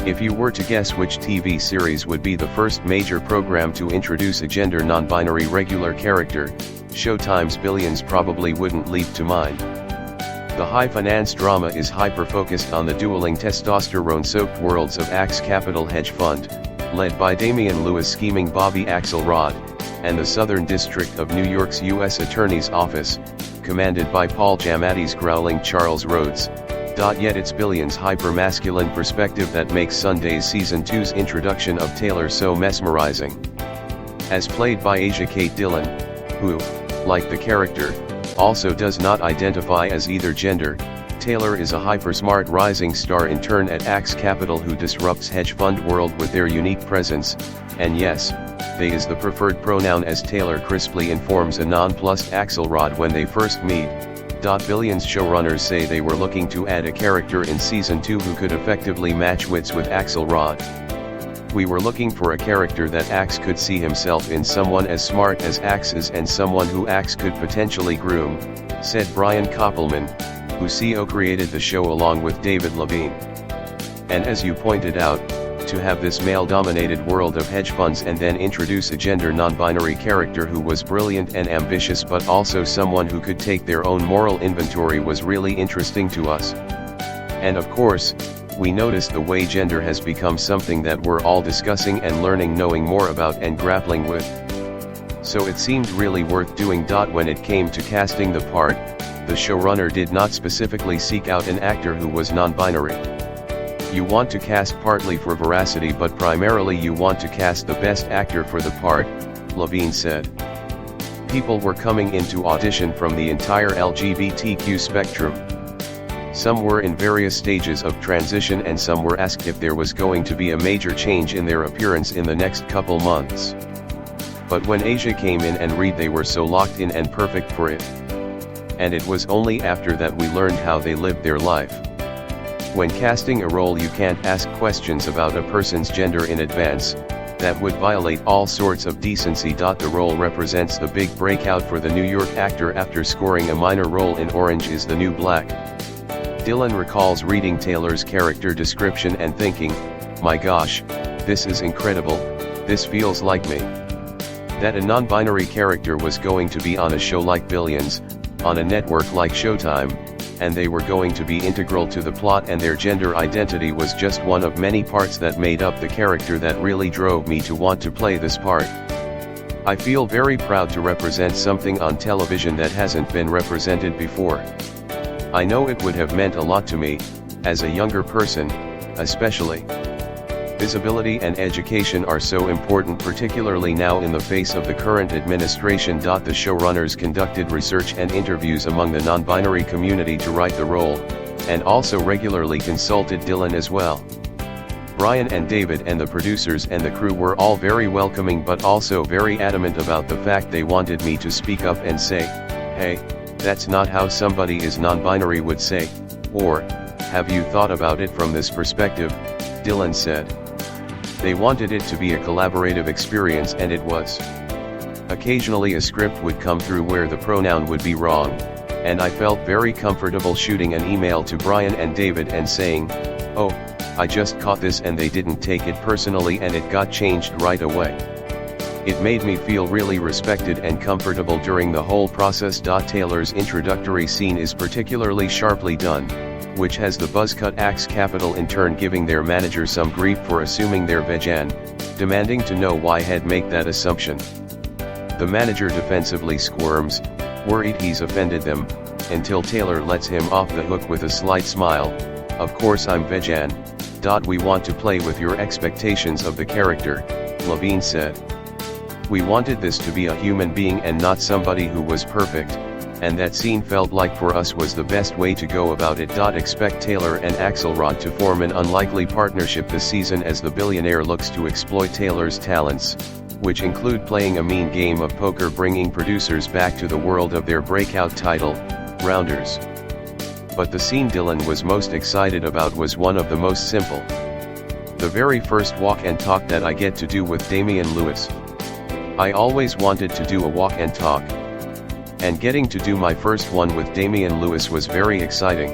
If you were to guess which TV series would be the first major program to introduce a gender non-binary regular character, Showtime's Billions probably wouldn't leap to mind. The high-finance drama is hyper-focused on the dueling testosterone-soaked worlds of Axe Capital Hedge Fund, led by Damian Lewis' scheming Bobby Axelrod, and the Southern District of New York's U.S. Attorney's Office, commanded by Paul Giamatti's growling Charles Rhodes. Yet it's Billions' hyper-masculine perspective that makes Sunday's Season 2's introduction of Taylor so mesmerizing. As played by Asia Kate Dillon, who, like the character, also does not identify as either gender, Taylor is a hyper-smart rising star intern at Axe Capital who disrupts hedge fund world with their unique presence, and yes, they is the preferred pronoun as Taylor crisply informs a nonplussed Axelrod when they first meet. Billions showrunners say they were looking to add a character in Season 2 who could effectively match wits with Axelrod. We were looking for a character that Axe could see himself in, someone as smart as Axe is and someone who Axe could potentially groom, said Brian Koppelman, who co-created the show along with David Levine. And as you pointed out, to have this male-dominated world of hedge funds and then introduce a gender non-binary character who was brilliant and ambitious but also someone who could take their own moral inventory was really interesting to us. And of course, we noticed the way gender has become something that we're all discussing and knowing more about and grappling with. So it seemed really worth doing. When it came to casting the part, the showrunner did not specifically seek out an actor who was non-binary. You want to cast partly for veracity but primarily you want to cast the best actor for the part, Levine said. People were coming in to audition from the entire LGBTQ spectrum. Some were in various stages of transition and some were asked if there was going to be a major change in their appearance in the next couple months. But when Asia came in and Reed, they were so locked in and perfect for it. And it was only after that we learned how they lived their life. When casting a role you can't ask questions about a person's gender in advance, that would violate all sorts of decency. The role represents the big breakout for the New York actor after scoring a minor role in Orange is the New Black. Dillon recalls reading Taylor's character description and thinking, my gosh, this is incredible, this feels like me. That a non-binary character was going to be on a show like Billions, on a network like Showtime, and they were going to be integral to the plot and their gender identity was just one of many parts that made up the character that really drove me to want to play this part. I feel very proud to represent something on television that hasn't been represented before. I know it would have meant a lot to me, as a younger person, especially. Visibility and education are so important, particularly now in the face of the current administration. The showrunners conducted research and interviews among the non-binary community to write the role, and also regularly consulted Dillon as well. Brian and David and the producers and the crew were all very welcoming but also very adamant about the fact they wanted me to speak up and say, hey, that's not how somebody is non-binary would say, or, have you thought about it from this perspective, Dillon said. They wanted it to be a collaborative experience and it was. Occasionally a script would come through where the pronoun would be wrong, and I felt very comfortable shooting an email to Brian and David and saying, oh, I just caught this, and they didn't take it personally and it got changed right away. It made me feel really respected and comfortable during the whole process. Taylor's introductory scene is particularly sharply done, which has the buzzcut Axe Capital intern giving their manager some grief for assuming they're vegan, demanding to know why he'd make that assumption. The manager defensively squirms, worried he's offended them, until Taylor lets him off the hook with a slight smile, of course I'm vegan. We want to play with your expectations of the character, Levine said. We wanted this to be a human being and not somebody who was perfect, and that scene felt like for us was the best way to go about it. Expect Taylor and Axelrod to form an unlikely partnership this season as the billionaire looks to exploit Taylor's talents, which include playing a mean game of poker, bringing producers back to the world of their breakout title, Rounders. But the scene Dillon was most excited about was one of the most simple. The very first walk and talk that I get to do with Damian Lewis. I always wanted to do a walk and talk. And getting to do my first one with Damian Lewis was very exciting.